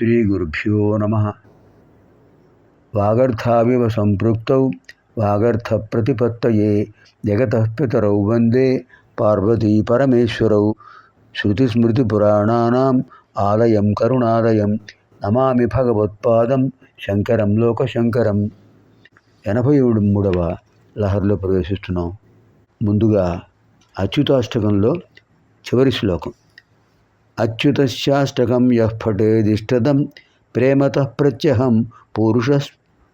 శ్రీగురుభ్యో నమః. వాగర్థావివ సంపృక్తౌ వాగర్థప్రతిపత్తయే జగతః పితరౌ వందే పార్వతీ పరమేశ్వరౌ. శృతిస్మృతిపురాణానాం ఆలయం కరుణాలయం నమామి భగవత్పాదం శంకరం లోకశంకరం. 83వ లహరిలో ప్రవేశిస్తున్నాం. ముందుగా అచ్యుతాష్టకంలో చివరి శ్లోకం. అచ్యుతశ్చాష్టకం యః పఠేదిష్టదం ప్రేమతః ప్రత్యహం పూరుష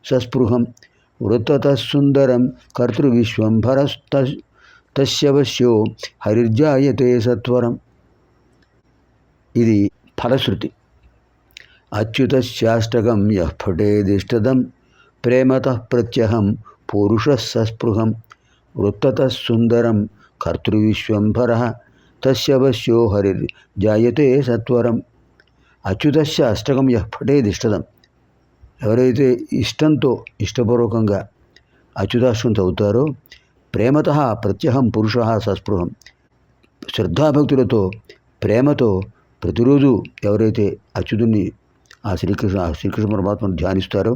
సస్పృహం వృత్తతః సుందరం కర్తృవిశ్వంభరస్తస్య హరిర్జాయతే సత్వరం. ఇది ఫలశ్రుతి. అచ్యుతశ్చాష్టకం యః పఠేదిష్టదం ప్రేమతః ప్రత్యహం పూరుష సస్పృహం వృత్తతః సుందరం కర్తృవిశ్వంభరః తస్య వశ్యో హరిర్జాయతే సత్వరం. అచ్యుతస్య అష్టకం యః పఠేదిష్టదం, ఎవరైతే ఇష్టంతో ఇష్టపూర్వకంగా అచ్యుతాష్టకం చదువుతారో ప్రేమతః ప్రత్యహం పురుష సస్పృహం, శ్రద్ధాభక్తులతో ప్రేమతో ప్రతిరోజు ఎవరైతే అచ్యుతుని ఆ శ్రీకృష్ణ పరమాత్మను ధ్యానిస్తారో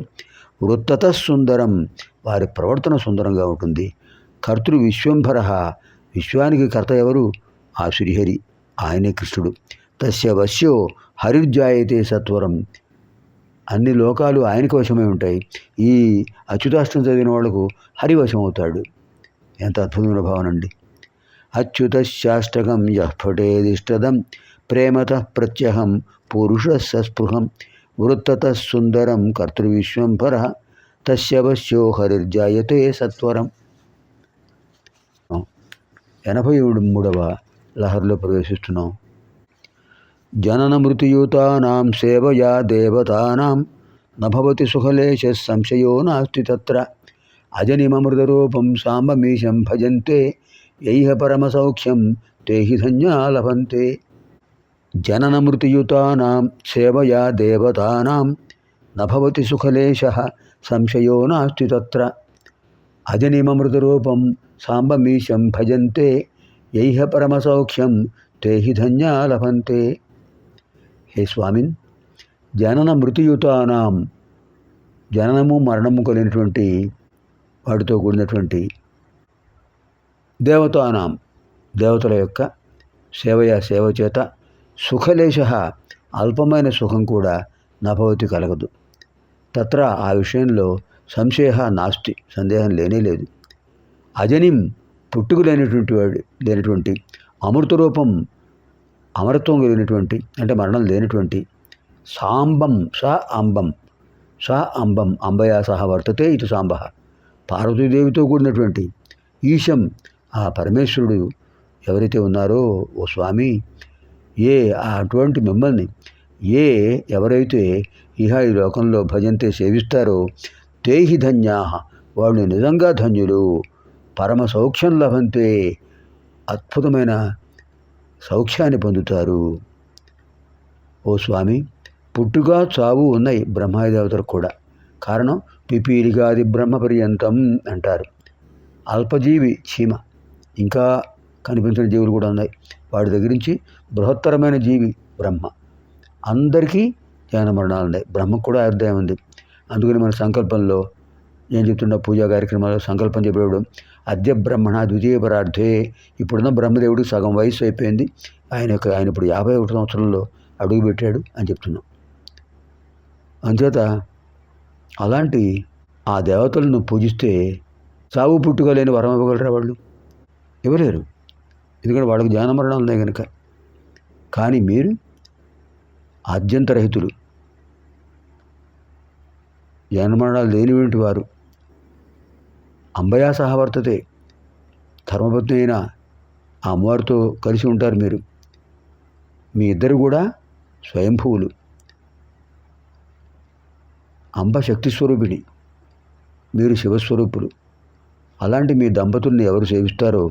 వృత్తతః సుందరం, వారి ప్రవర్తన సుందరంగా ఉంటుంది. కర్తృ విశ్వంభర, విశ్వానికి కర్త ఎవరు? ఆ శ్రీహరి, ఆయనే కృష్ణుడు. తస్య వశ్యో హరిర్జాయతే సత్వరం, అన్ని లోకాలు ఆయనకు వశమై ఉంటాయి. ఈ అచ్యుతాష్టం చదివిన వాళ్లకు హరివశం అవుతాడు. ఎంత అద్భుతమైన భావన అండి. అచ్యుతశ్చాష్టకం యః పఠేదిష్టదం ప్రేమతః ప్రత్యహం పురుష సస్పృహం వృత్తతః సుందరం కర్తృవిశ్వంభర తస్య వశ్యో హరిర్జాయతే సత్వరం. 83వ లహరిలో ప్రవేశిస్తున్నాం. జనన మృత్యుయూతానాం సేవయా దేవతానాం నభవతి సుఖలేశ సంశయో నాస్తి తత్ర అజనిమమృతరూపం సాంబమీశం భజంతే యైహ పరమసౌఖ్యం తే హి ధన్యా లభంతే. జనన మృత్యుయూతానాం సేవయా దేవతానాం నభవతి సుఖలేశ సంశయో నాస్తి తత్ర అజనిమమృతరూపం సాంబమీశం భజంతే యైహ పరమసౌఖ్యం తే హి ధన్యా లభంతే. హే స్వామిన్, జనన మృత్యుయుతానాం, జననము మరణము కలిగినటువంటి వాటితో కూడినటువంటి దేవతానాం, దేవతల యొక్క సేవ చేత సుఖలేశ, అల్పమైన సుఖం కూడా నభవతి కలగదు. తత్ర, ఆ విషయంలో సంశయ నాస్తి, సందేహం లేనేలేదు. అజనిం, పుట్టుక లేనటువంటి అమృతరూపం, అమరత్వం కలిగినటువంటి అంటే మరణం లేనటువంటి సాంబం అంబం అంబయా సహ వర్తతే ఇటు సాంబ, పార్వతీదేవితో కూడినటువంటి ఈశం, ఆ పరమేశ్వరుడు ఎవరైతే ఉన్నారో ఓ స్వామి, అటువంటి మిమ్మల్ని ఎవరైతే ఇహ ఈ లోకంలో భజంతే సేవిస్తారో తే హి ధన్యా, వాళ్ళు నిజంగా ధన్యులు. పరమ సౌఖ్యం లభంతే, అద్భుతమైన సౌఖ్యాన్ని పొందుతారు. ఓ స్వామి, పుట్టుక చావు ఉన్నాయి బ్రహ్మాది దేవతలకు కూడా. కారణం పిపీలికాది బ్రహ్మ పర్యంతం అంటారు. అల్పజీవి చీమ, ఇంకా కనిపించిన జీవులు కూడా ఉన్నాయి. వాటి దగ్గర నుంచి బృహత్తరమైన జీవి బ్రహ్మ. అందరికీ జ్ఞాన మరణాలు ఉన్నాయి. బ్రహ్మకు కూడా అధ్యాయం ఉంది. అందుకని మన సంకల్పంలో ఏం చెప్తున్నా, పూజా కార్యక్రమాల్లో సంకల్పం చెప్పేవాడు అద్య బ్రహ్మణ ద్వితీయ పరార్థే. ఇప్పుడున్న బ్రహ్మదేవుడికి సగం వయసు అయిపోయింది, ఆయన ఇప్పుడు 51 సంవత్సరంలో అడుగు పెట్టాడు అని చెప్తున్నాం. అంచేత అలాంటి ఆ దేవతలను పూజిస్తే చావు పుట్టుక లేని వరం ఇవ్వగలరా? వాళ్ళు ఇవ్వలేరు, ఎందుకంటే వాళ్ళకి జ్ఞాన మరణాలు ఉన్నాయి కనుక. కానీ మీరు ఆద్యంతరహితులు, జ్ఞాన మరణాలు లేనివంటి వారు. అంబయా సహవర్తతే, ధర్మపత్ని అయిన ఆ అమ్మవారితో కలిసి ఉంటారు మీరు. మీ ఇద్దరు కూడా స్వయంభువులు. అంబ శక్తి స్వరూపిణి, మీరు శివస్వరూపులు. అలాంటి మీ దంపతుల్ని ఎవరు సేవిస్తారో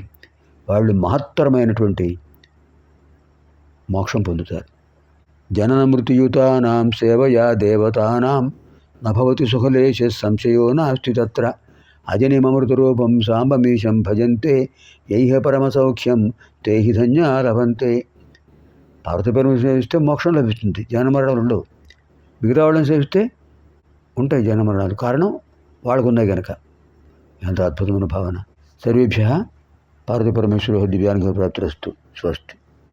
వాళ్ళు మహత్తరమైనటువంటి మోక్షం పొందుతారు. జనన మృత్యుయూతానాం సేవయా దేవతానాం నభవతి సుఖలేశ సంశయో నాస్తి తత్ర అజనిమమృతరూపం సాంబమీశం భజంతే యైహ పరమసౌఖ్యం తే హి ధన్యా లభంతే. పార్వతీ పరమేశ్వరుని సేవిస్తే మోక్షం లభిస్తుంది, జ్ఞాన మరణాలు ఉండవు. మిగతా వాళ్ళని సేవిస్తే ఉంటాయి జన్మ మరణాలు. కారణం వాళ్ళకు ఉన్నాయి గనక. ఎంత అద్భుతమైన భావన. సర్వేభ్య పార్వతీ పరమేశ్వర దివ్యానుగ్రహ ప్రాప్తిరస్తు. స్వస్తి.